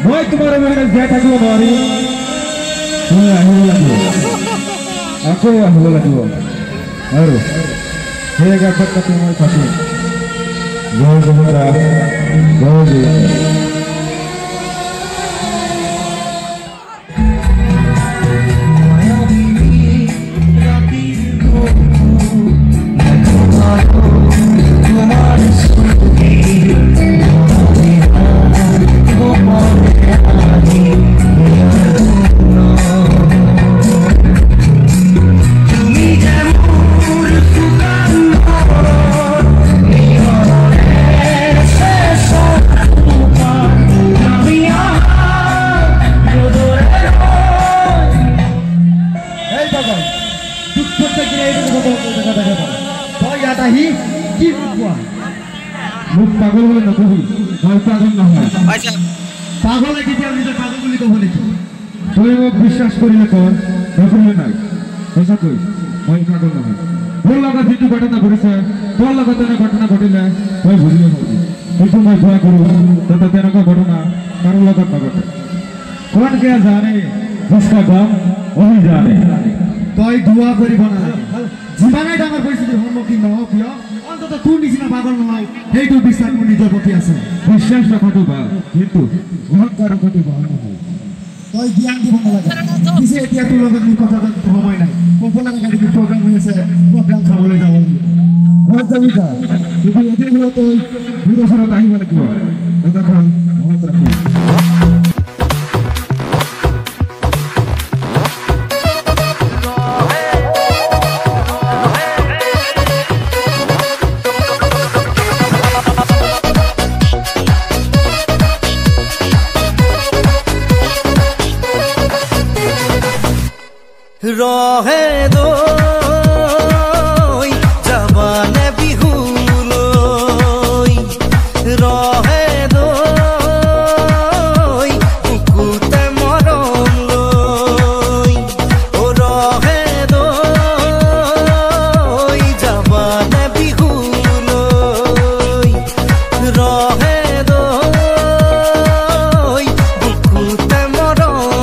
মই তোমাৰ মানে জীয়াই থাকিব নোৱাৰি আহিব লাগিব আকৌ আহিব লাগিব আৰু সেই গাছত মই থাকিম জয় জগন্নাথ জয় জগন্নাথ পাগল বলে নকবি মই পাগল নহয় পাগল কেতিয়া নিজে পাগল বুলি কব নেকি তুই মোক বিশ্বাস কৰিলে কৰ নকৰিলে নাই সঁচাকৈ মই পাগল নহয় মোৰ লগত যিটো ঘটনা ঘটিছে তোৰ লগত তেনে ঘটনা ঘটিলে মই বুজিব নোৱাৰি কিন্তু মই ভয় কৰোঁ যাতে তেনেকুৱা ঘটনা কাৰো লগত নঘটে কোন কে জানে जिसका गम वही जाने তই দুৱা কৰিব নালাগে যিমানেই ডাঙৰ পৰিস্থিতিৰ সন্মুখীন নহওক কিয় অন্তত তোৰ নিচিনা পাগল নহয় সেইটো বিশ্বাস মোৰ নিজৰ প্ৰতি আছে বিশ্বাস ৰখাটো ভাল কিন্তু অহংকাৰ ৰখাটো ভাল নহয় তই জ্ঞান দিব নালাগে পিছে এতিয়া তোৰ লগত মোৰ কথা সময় নাই কল্পনা কালি প্ৰগ্ৰাম হৈ আছে প্ৰগ্ৰাম খাবলৈ যাব ঘৰত যাবি যা কিন্তু এতিয়া হলেও তই মোৰ ওচৰত আহিব লাগিব এটা কাম মনত ৰাখিবি रहे दो जवाने बिहुलो रहे दो बुकुते मरम लई ओ रहे दो जवाने बिहुलो रहे दो बुकुते मरम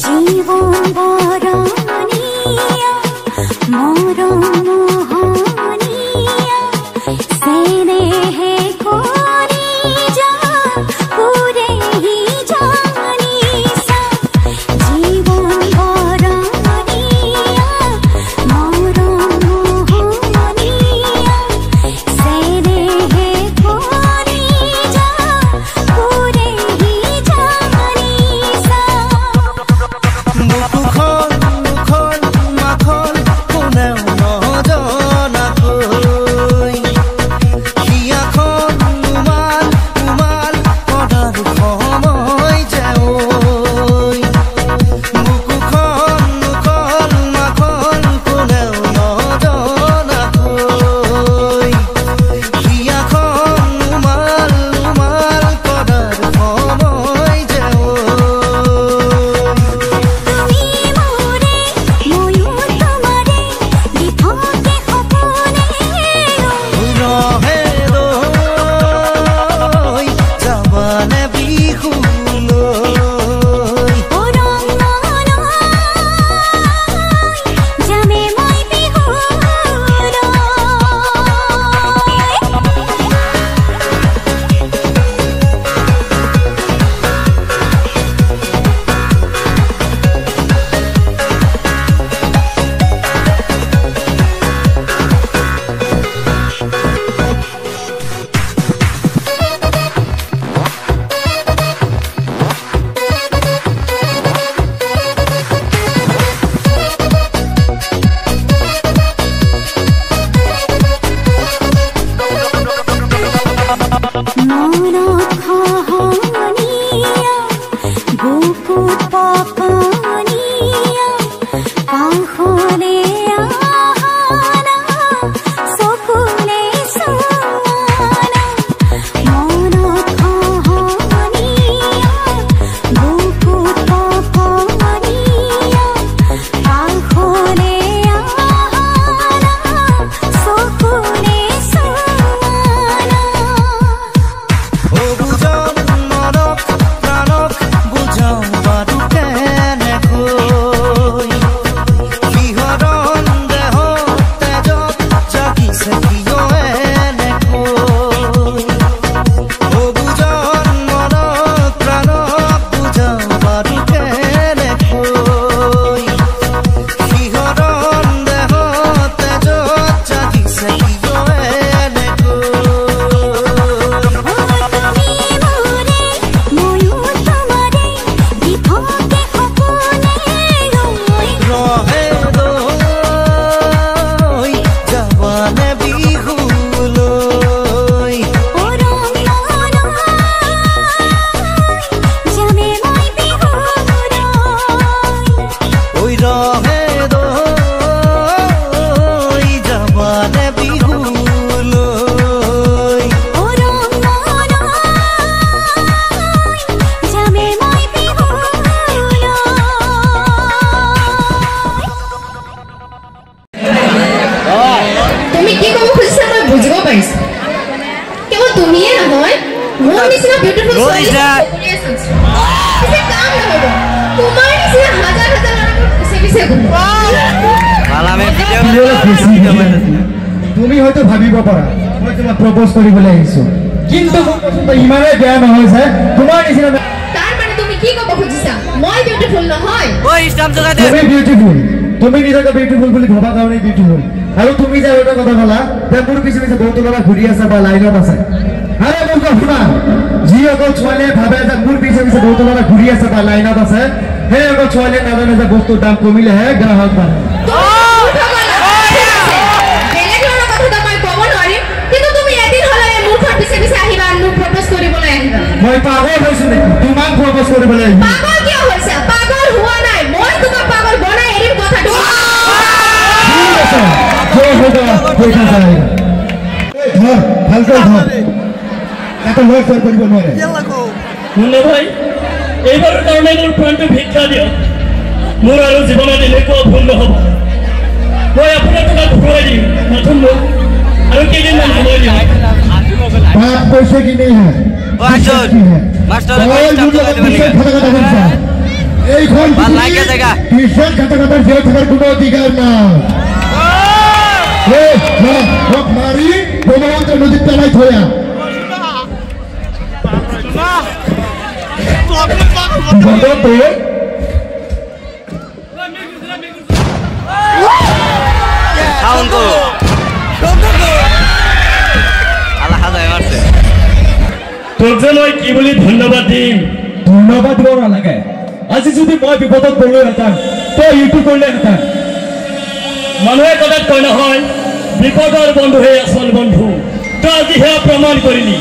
जीवन बरनिया मोर मोहनिया सेने है कोरी जा पूरे ही जानी सा जीवन बरनिया मोर मोहनिया सेने है कोरी जा पूरे ही जानी सा মোৰ নিচিনা বিউটিফুল ছোৱালী সকলোৱে চাইছে পিছে কাম নহব তোমাৰ নিচিনা হাজাৰ হাজাৰ মানুহ পিছে ঘূৰিব মালামে ভিডিও তুমি হয়তো ভাবিব পাৰা মই তোমাক প্ৰপ'জ কৰিবলৈ আহিছো কিন্তু মোৰ পছন্দ ইমানেই বেয়া নহয় যে তোমাৰ নিচিনা তাৰ মানে তুমি কি ক'ব খুজিছা মই বিউটিফুল নহয় ঐ ইছলাম জগা দে তুমি বিউটিফুল তুমি নিজকে বিউটিফুল বুলি ভাবা কাৰণে বিউটিফুল আৰু তুমি যে এটা কথা ক'লা যে মোৰ পিছে পিছে বহুত ল'ৰা ঘূৰি আছে বা লাইনত আছে আৰে মোক শুনা যিসকল ছোৱালীয়ে ভাবে যে মোৰ পিছে পিছে বহুত ল'ৰা ঘূৰি আছে বা লাইনত আছে সেই অকল ছোৱালীয়ে নাজানে যে বস্তুৰ দাম কমিলেহে গ্ৰাহক বাঢ়ে মই পাগল হৈছো নেকি তোমাক প্ৰপ'জ কৰিবলৈ পাগল কিয় হৈছে পাগল হোৱা নাই মই তোমাক পাগল বনাই এৰিম কথাটো ভালকৈ ধৰ এটা লগ কৰিব নোৱাৰে মুন্না ভাই এইবাৰৰ কাৰণে মোৰ প্ৰাণটো ভিক্ষা দিয়ক মোৰ আৰু জীৱনত এনেকুৱা ভুল নহ'ব মই আপোনাৰ টকা ঘূৰাই দিম মাথোন মোক আৰু কেইদিনমান সময় দিম बात पैसे की नहीं है মাস্টার কোনো অধিকার না মারি ব্রহ্মান্ত্র নদীর তলায় থয়া তোক যে মই কি বুলি ধন্যবাদ দিম ধন্যবাদ দিব নালাগে আজি যদি মই বিপদত পৰিলোহেঁতেন তই ইউটিউব কৰিলেহেঁতেন মানুহে কথাত কয় নহয় বিপদৰ বন্ধুহে আচল বন্ধু তই আজি সেয়া প্ৰমাণ কৰিলি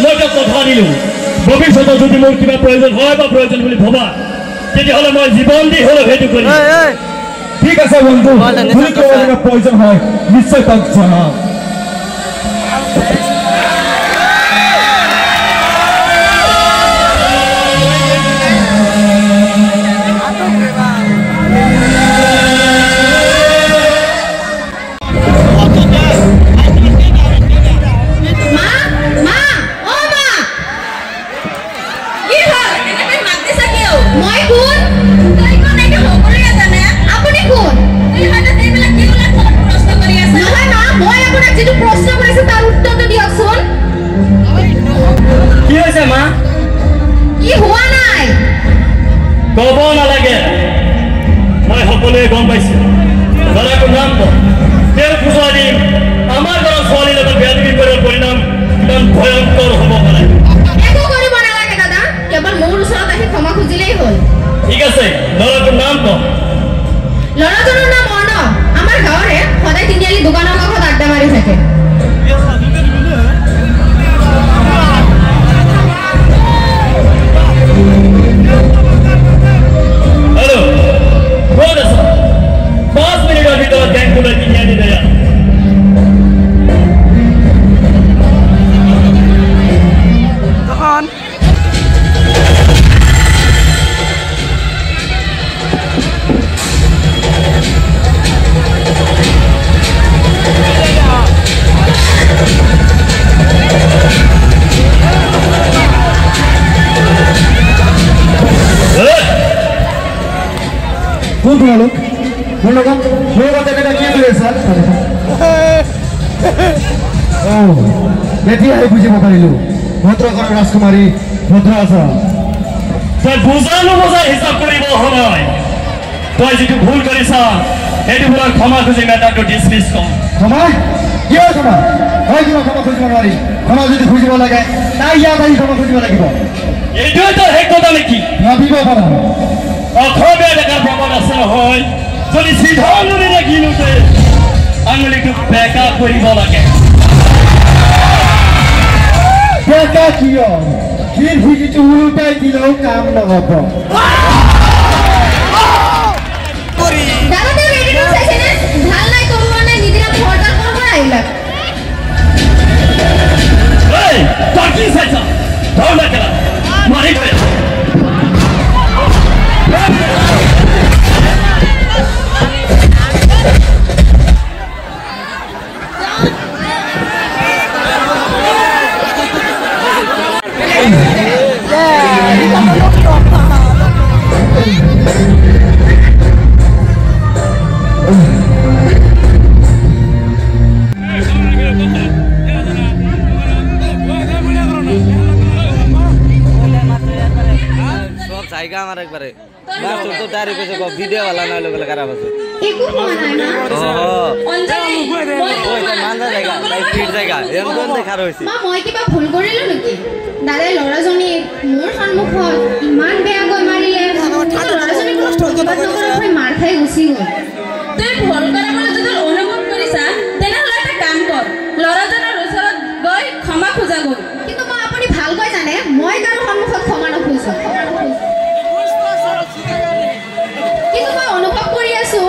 মই তোক কথা দিলো ভৱিষ্যতে যদি মোৰ কিবা প্ৰয়োজন হয় বা প্ৰয়োজন বুলি ভবা তেতিয়াহ'লে মই জীৱন দি হ'লেও সেইটো কৰিম ঠিক আছে বন্ধু প্ৰয়োজন হয় নিশ্চয় তাক জনাম ক'ব নালাগে মই সকলোৱে গম পাইছো ল'ৰাটোৰ নাম ক তেওঁৰ বুজাই দিম আমাৰ ঘৰৰ ছোৱালীৰ লগত বেয়াদবি কৰাৰ পৰিণাম কিমান ভয়ংকৰ হ'ব পাৰে একো কৰিব নালাগে দাদা কেৱল মোৰ ওচৰত আহি ক্ষমা খুজিলেই হ'ল ঠিক আছে ল'ৰাটোৰ নাম ক ল'ৰাজনৰ নাম অৰ্ণৱ আমাৰ গাঁৱৰে সদায় তিনিআলি দোকানৰ কাষত আড্ডা মাৰি থাকে हेलो कौन है सर 5 मिनट अभी तो गैंग को लेके नहीं दे यार कौन কোন তোমালোক মোৰ লগত এনেকৈ কি কৰি আছা এতিয়াহে বুজিব পাৰিলো ভদ্ৰকৰ ৰাজকুমাৰী ভদ্ৰ আছা তই বুজানো বুজাই হিচাপ কৰিব সময় তই যিটো ভুল কৰিছা সেইটো ভুলৰ ক্ষমা খুজি মেটাৰটো ডিছমিছ কৰ ক্ষমা কিহৰ ক্ষমা হয় কিবা ক্ষমা খুজিব নোৱাৰি ক্ষমা যদি খুজিব লাগে তাই ইয়াত আহি ক্ষমা খুজিব লাগিব এইটোৱে তোৰ শেষ কথা নেকি ভাবিব পাৰা অসমীয়া ডেকাৰ প্ৰমাণ আছে নহয় যদি চিধা আঙুলিৰে গিলোতে আঙুলিটো বেকা কৰিব লাগে বেকা কিয় শিল ভুজিটো উলটাই দিলেও কাম নহ'ব দাদা তেওঁ ৰেডিঅ' চাইছেনে ভাল নাই কৰোৱা নাই নিদিনা ভৰ্তা কৰিব আহিলা এই তই কি চাইছা ধৰ না কেলা মাৰি গৈ জায়গা আমাৰ একবাৰে মাস্টাৰ তো তাৰি কইছে ভিডিও वाला না লোক খাৰাপ আছে একো কোৱা নাই না অঞ্জলি ওই তো মানদা জায়গা তাই ফিট জায়গা এমন দেখা রইছে মা মই কিবা ভুল কৰিলো নেকি দাদাই লৰাজনী মোৰ সন্মুখত ইমান বেয়াকৈ মাৰিলে লৰাজনী প্ৰতিবাদ নকৰাকৈ মাৰ খাই গুচি গ'ল তুই ভুল কৰা বুলি যদি অনুভৱ কৰিছা তেনেহ'লে এটা কাম কৰ লৰাজনৰ ওচৰত গৈ ক্ষমা খোজা গৈ কিন্তু মই আপুনি ভালকৈ জানে মই কাৰো সন্মুখত ক্ষমা নোখোজো কিন্তু মই অনুভৱ কৰি আছো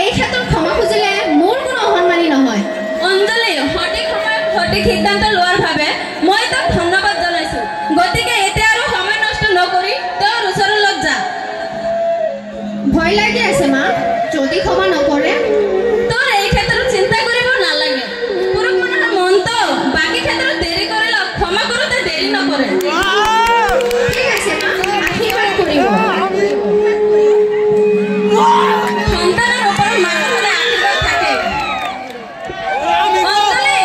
এই ক্ষেত্ৰত ক্ষমা খুজিলে মোৰ কোনো অসন্মানী নহয় অঞ্জলি সঠিক সময়ত সঠিক সিদ্ধান্ত লোৱাৰ ভাৱে মই তাক ধন্যবাদ জনাইছো গতিকে এতিয়া আৰু সময় নষ্ট নকৰি তেওঁৰ ওচৰলৈ যা ভয় লাগি আছে মা যদি ক্ষমা নকৰে তোৰ এই ক্ষেত্ৰত চিন্তা কৰিব নালাগে পুৰুষ মানুহৰ মনটো বাকী ক্ষেত্ৰত দেৰি কৰিলে ক্ষমা কৰোঁতে দেৰি নকৰে ঠিক আছে মা আশীৰ্বাদ কৰিব সন্তানৰ ওপৰত মাকৰ সদায় আশীৰ্বাদ থাকে অঞ্জলি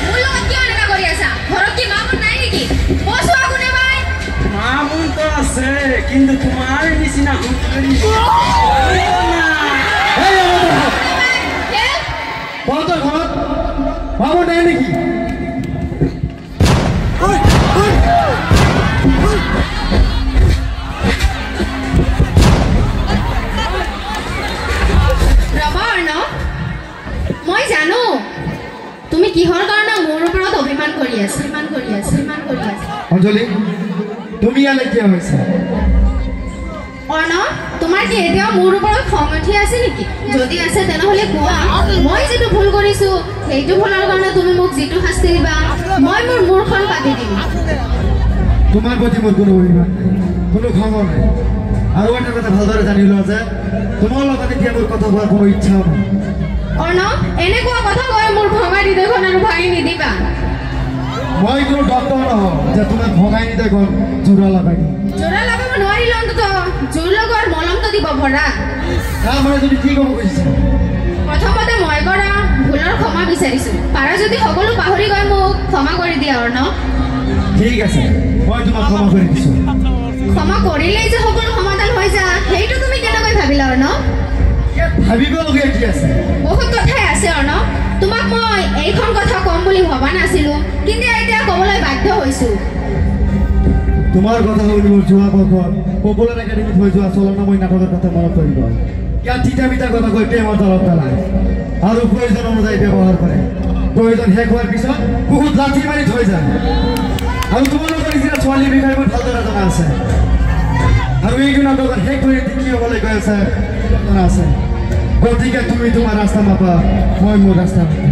মোৰ লগত কিয় এনেকা কৰি আছা ঘৰত কি মা নাই নেকি বসোৱা কোনে ভাই মামুন তো আছে কিন্তু তোমাৰ নিচিনা হুঁচৰি তহঁতৰ ঘৰত বাবু নাই নেকি ৰবা অৰ্ণৱ মই জানো তুমি কিহৰ কাৰণে মোৰ ওপৰত অভিমান কৰি আছা অঞ্জলি তুমি ইয়ালৈ কিয় হৈছা অৰ্ণৱ তোমাৰ কি এতিয়াও মোৰ ওপৰত খং উঠি আছে নেকি যদি আছে তেনেহ'লে কোৱা মই যিটো ভুল কৰিছো সেইটো ভুলৰ কাৰণে তুমি মোক যিটো শাস্তি দিবা মই মোৰ মূৰখন পাতি দিম তোমাৰ প্ৰতি মোৰ কোনো অভিমান নাই কোনো খং নাই আৰু এটা কথা ভালদৰে জানি লোৱা যে তোমাৰ লগত এতিয়া মোৰ কথা কোৱাৰ কোনো ইচ্ছাও নাই অৰ্ণৱ এনেকুৱা কথা কৈ মোৰ ভঙা হৃদয়খন আৰু ভাঙি নিদিবা মই কোনো ডক্টৰ নহয় যে তোমাক ভগাই নিদিয়ে জোৰা লগাই দিম জোৰা লগাব নোৱাৰিলে অন্তত জোৰ লগোৱাৰ মলমটো দিব ভৰা তাৰমানে তুমি কি ক'ব খুজিছা প্ৰথমতে মই কৰা ভুলৰ ক্ষমা বিচাৰিছো পাৰা যদি সকলো পাহৰি গৈ মোক ক্ষমা কৰি দিয়া অৰ্ণৱ ঠিক আছে মই তোমাক ক্ষমা কৰি দিছোঁ ক্ষমা কৰিলেই যে সকলো সমাধান হৈ যায় সেইটো তুমি কেনেকৈ ভাবিলা অৰ্ণৱ ভাবিবলগীয়া কি আছে বহুত কথাই আছে অৰ্ণৱ তোমাক মই এইখন কথা ক'ম বুলি ভবা নাছিলো কিন্তু এতিয়া ক'বলৈ বাধ্য হৈছো তোমাৰ কথা শুনি মোৰ যোৱা বছৰ পপুলাৰ একাডেমীত হৈ যোৱা চলনাময় নাটকৰ কথা মনত পৰিব ইয়াত তিতা বিতা কথা কৈ প্ৰেমৰ তলত পেলায় আৰু প্ৰয়োজন অনুযায়ী ব্যৱহাৰ কৰে প্ৰয়োজন শেষ হোৱাৰ পিছত বহুত লাঠি মাৰি থৈ যায় আৰু তোমালোকৰ নিচিনা ছোৱালীৰ বিষয়ে মোৰ ভালদৰে জনা আছে আৰু এইটো নাটকত শেষ কৰি কি হ'বলৈ গৈ আছে জনা আছে গতিকে তুমি তোমাৰ ৰাস্তা মাপা মই মোৰ ৰাস্তা মাপিম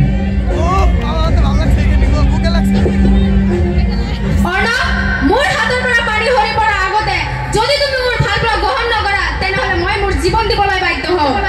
অৰ্ণৱ মোৰ হাতৰ পৰা পাৰি সৰি পৰা আগতে যদি তুমি মোৰ ভাল পৰা গ্ৰহণ নকৰা তেনেহ'লে মই মোৰ জীৱন দিবলৈ বাধ্য হওঁ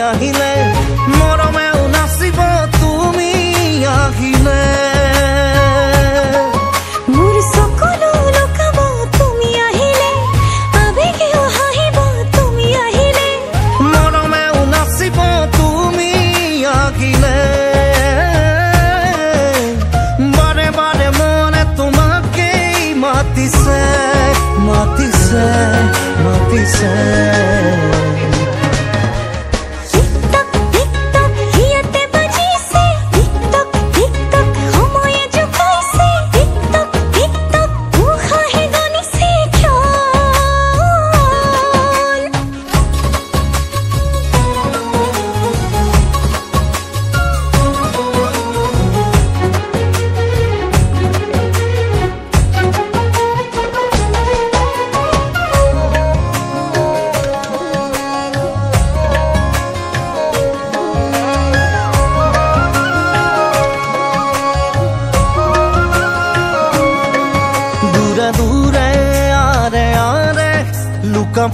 আহিলে মৰমেও নাচিব তুমি আহিলে মোৰ সকলো লুকাব তুমি আহিলে আবেগেও হাঁহিব তুমি আহিলে মৰমেও নাচিব তুমি আহিলে বাৰে বাৰে মনে তোমাকেই মাতিছে মাতিছে মাতিছে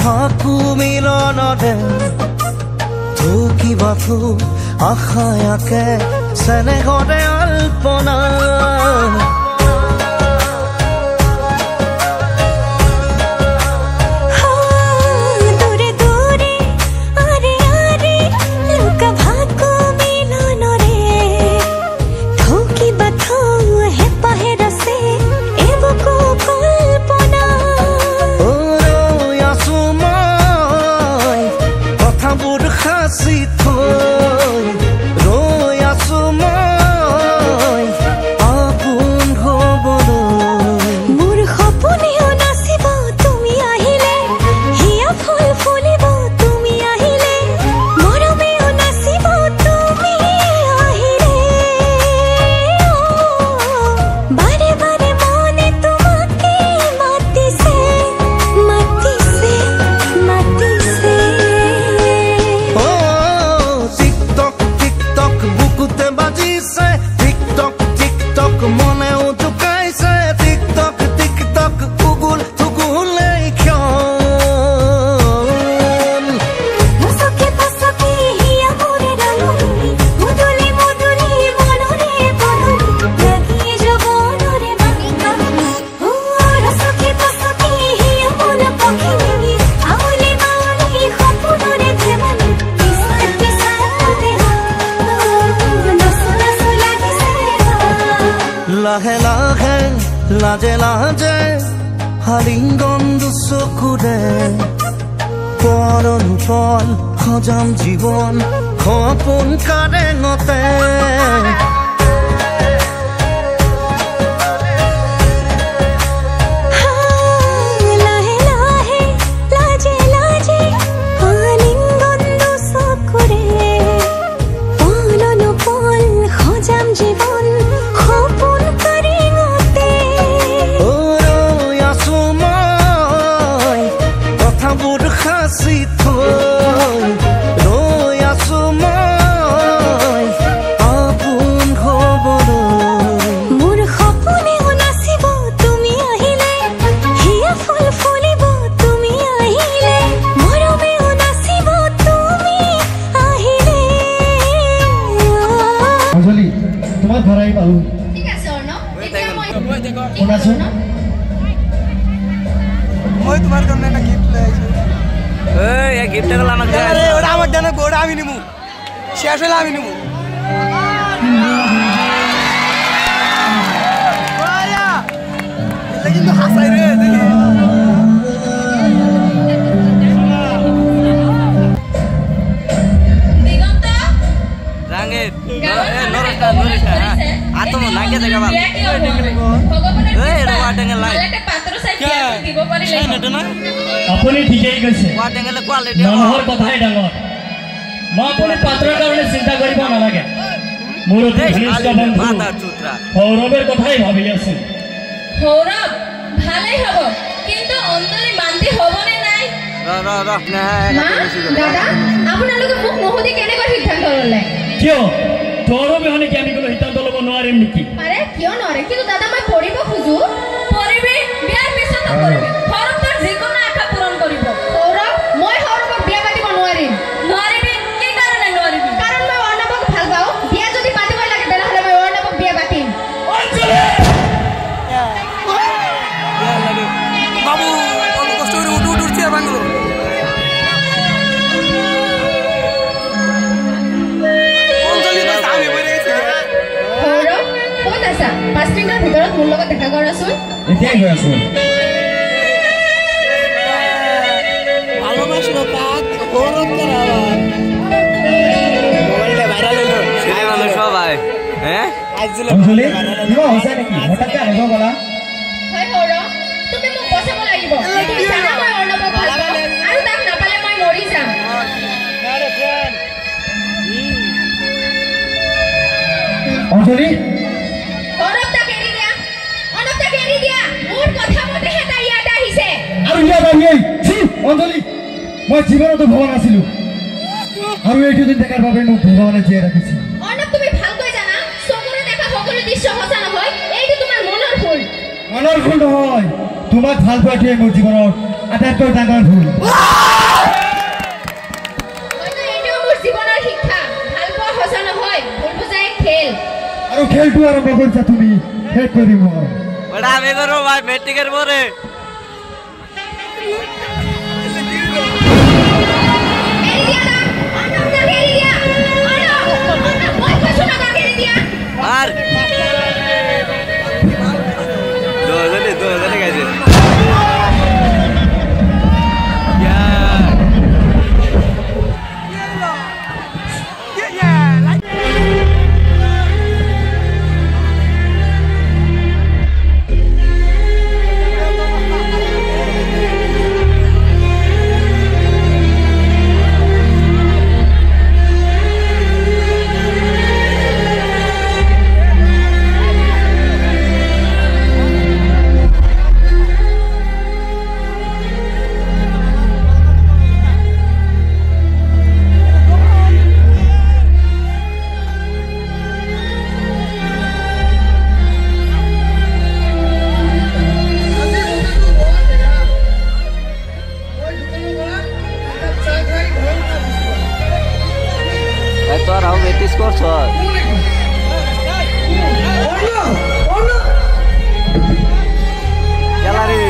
ভাকু মিলনতে থুকিবা থু আশায়াকে চেনেহৰে আল্পনা দূৰে দূৰে আৰে আৰে লুকা ভাকু মিলনৰে থুকিবা থু হেঁপাহে ৰচে এবুকু কল্পনা সাঁচি থৈ ৰৈ আছো মই আপোন হবলৈ মোৰ সপোনেও নাচিব তুমি আহিলে হিয়া ফুল ফুলিব তুমি আহিলে মৰমেও নাচিব তুমি আহিলে বাৰে বাৰে মনে তোমাকে মাতিছে মাতিছে মাতিছে বুকুতে বাজিছে টিকটক টিকটক মনেও ঢুকাইছে টিকটক টিকটক উগুল থুগুলে ক্ষণ মুসকে পাসকে হিয়া মোরে রাঙনি মুদুলি মুদুলি মনরে বদলি লাগিয়ে জবনরে মানিকা ও রসকে পাসকে হিয়া মোরে পখিনি আউলি মাউলি খপুনরে থেমানি কিসা কিসা দেহা লাহে লাহে লাজে লাজে হালিংগন দুচকুৰে পৰণ পল সজাম জীৱন সপোন কাৰেঙতে লাহে লাহে লাজে লাজে হালিংগন দুচকুৰে পলন পল সজাম জীৱন সপোন কাৰেঙতে ৰৈ আছো মই কথাবোৰ সাঁচি থৈ ৰৈ আছো মই আপোন হবলৈ মোৰ সপোনেও নাচিব তুমি আহিলে হিয়া ফুল ফুলিব তুমি আহিলে মৰমেও নাচিব তুমি আহিলে অঞ্জলি তোমাক ভৰাই পালো ঠিক আছে অৰ্ণৱ এতিয়া মই শুনাচোন মই তোমাৰ কাৰণে এটা গিফ্ট লৈ আহিছো এই গিফট গলা আমাক আরে ওটা আমার জানা গোড়া আমি নিমু শেষ হলে আমি নিমু ওয়া এটা কিন্তু হাসাই রে দেখি দিগন্ত রাঙ্গে নরটা নরটা আতম নাকে দেখা ভাল ভগৱানৰ এই ৰোয়া টেঙ্গেল লাই একটা পাত্ৰ চাই দিব পাৰিলে আপুনি ঠিকেই কৈছে কোৱা টেঙ্গেল কোৱালিটি মানুহৰ কথাই ডাঙৰ মই আপুনি পাত্ৰৰ কাৰণে চিন্তা কৰিব নালাগে মোৰ ঘনিষ্ঠ বন্ধু মাতাৰ চুত্ৰা সৌৰভৰ কথাই ভাবি আছো সৌৰভ ভালেই হ'ব কিন্তু অন্তলি মান্তি হ'বনে নাই ৰ মা দাদা আপোনালোকে মোক নহদি কেনেকৈ সিদ্ধান্ত ল'লে কিয় তোৰো বিহনে কি আমি কোনো সিদ্ধান্ত ল'ব নোৱাৰিম নেকি আৰে কিয় নোৱাৰে কিন্তু দাদা মই পঢ়িব খোজো পৰিবি বিয়াৰ পিছত কৰিবি সৌৰভ তোৰ যিকোনো আশা পূৰণ কৰিব সৌৰভ মই সৌৰভক বিয়া পাতিব নোৱাৰিম নোৱাৰিবি কি কাৰণে মিনিটৰ ভিতৰত মোৰ লগত দেখা কৰাচোন এতিয়াই গৈ আছো অঞ্জলি কিবা হৈছে নেকি হঠাৎ আহিব গলা হয় সৌৰভ তুমি মোক বচাব লাগিব তুমি জানা মই অৰ্ণৱক ভাল পাওঁ আৰু তাক নাপালে মই মৰি যাম অঞ্জলি সৌৰভ তাক এৰি দিয়া অৰ্ণৱ তাক এৰি দিয়া মোৰ কথা মতেহে তাই ইয়াত আহিছে আৰু ইয়াত আহি অঞ্জলি মই জীৱনতো ভবা নাছিলো আৰু এইটো দিন দেখাৰ বাবে মোক ভগৱানে জীয়াই ৰাখিছিল অৰ্ণৱ তুমি ভালকৈ জানা চকুৰে দেখা সকলো দৃশ্য সঁচা নহয় এইটো তোমাৰ মনৰ ভুল নহয় তোমাক ভাল পোৱাটোৱে মোৰ জীৱনৰ আটাইতকৈ ডাঙৰ ভুল হয়তো এইটোও মোৰ জীৱনৰ শিক্ষা ভাল পোৱা সঁচা নহয় ভুল বুজাই খেল আৰু খেলটো আৰম্ভ কৰিছা তুমি শেষ কৰি মই আমি কৰবো ভাই মেট্ৰিকেৰ পৰে এৰি দিয়া না অৰ্ণৱ তাক এৰি দিয়া অৰ্ণৱ মই কৈছো না তাক এৰি দিয়া আৰ দোজনে গেছে তোৰ হাও বেটিস কৰছ গ্যালাৰি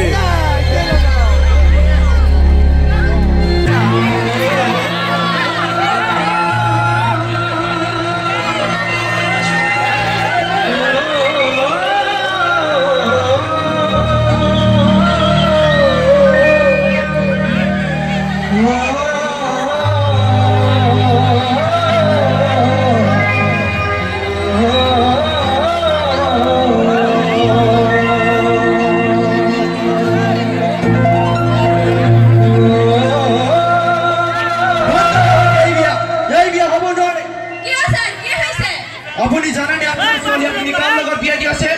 আপুনি জানেনে আপোনাৰ ছোৱালী আপুনি কাৰ লগত বিয়া দি আছে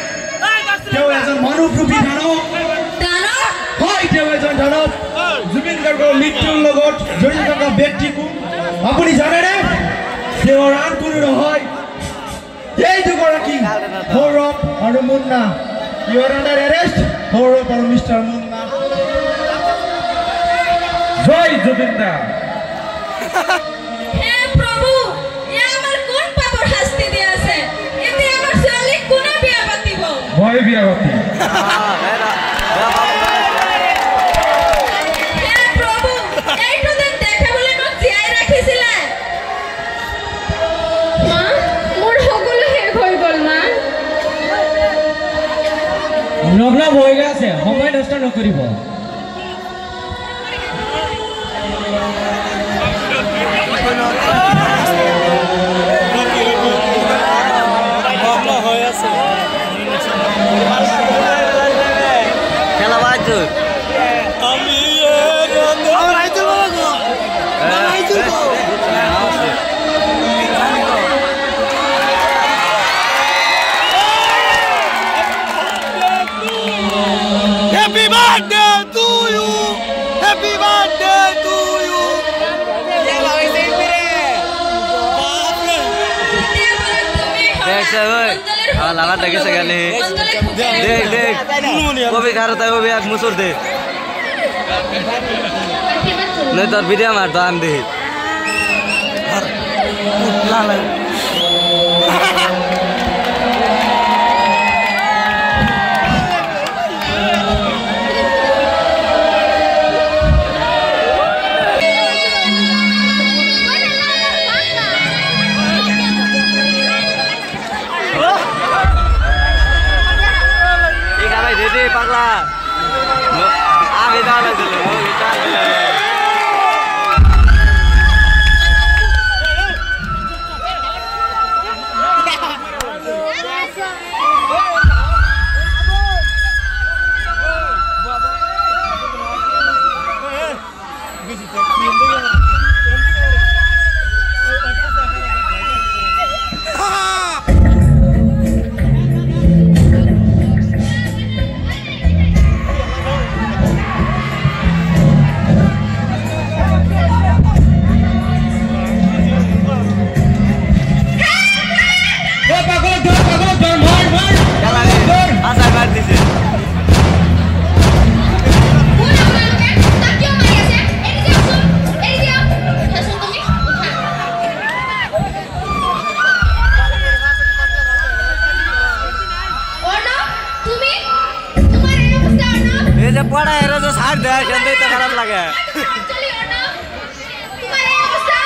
তেওঁ এজন মানৱৰূপী দানৱ হয় তেওঁ এজন দানৱ জুবিন গাৰ্গৰ মৃত্যুৰ লগত জড়িত থকা ব্যক্তি কোন আপুনি জানেনে তেওঁৰ আন কোনো নহয় এই দুগৰাকী সৌৰভ আৰু Munna you are under arrest Sourav আৰু মিষ্টাৰ মুন্না জয় জুবিন দা মই বিয়া পাতি লগ্ন হৈ আছে সময় নষ্ট নকৰিব খেলা বাজু আমি Happy birthday to you. Happy birthday to you. লাগাত লাগিছে গানে দেখ দেখ কবি খারো তাই কবি এক মুসুর দে নয় তোর ভিডিও মার তো আমি দেখি পাগলা আমি দাঁড়া ছিল पड़ा है जो साथ दे चंदे तो खराब लगे तुम्हारे अवस्था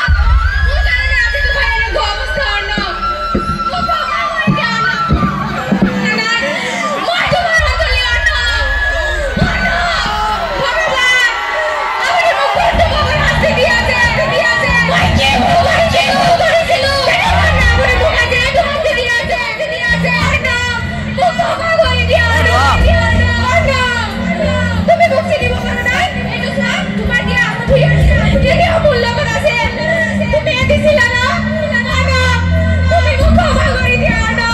वो कारण है आज तुम्हारे गो अवस्था ना वो बाबा मर गया ना मैं तुम्हारा तो ले आना बाबा अबे मुझे तो बाबा हंस दिया थे मैं के करे चलो ना अबे मुझे दे तो हंस दिया थे ना वो बाबा को दिया তুমি মুক্তি দিব পারো না এটা স্যার তোমার কি আমাকে কি মূল্য করাছে তুমি দিছিলা না না তুমি মুখ ক্ষমা করে দিও না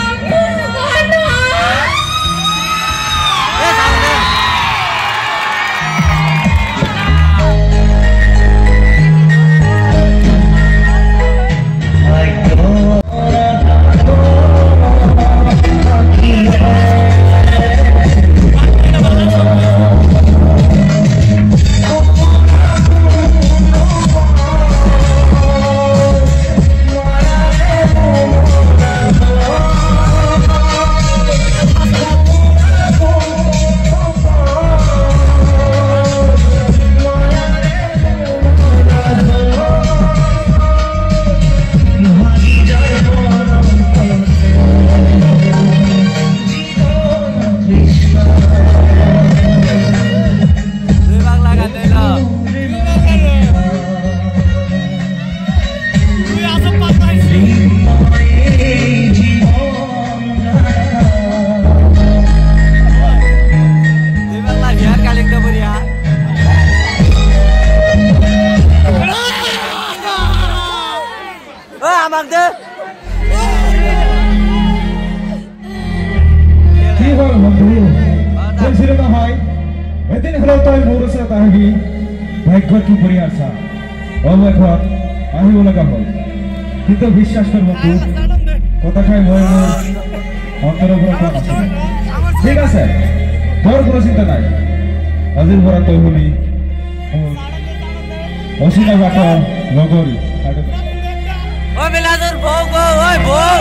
কিন্তু বিশ্বাস কর বন্ধু কথাটাই মই অন্তরের উপর কথা আছে ঠিক আছে তোর কোনো চিন্তা নাই আজির পরা তই হলি অসীমা বাটা লগরি ও বিলাসর বউ গো ওই বউ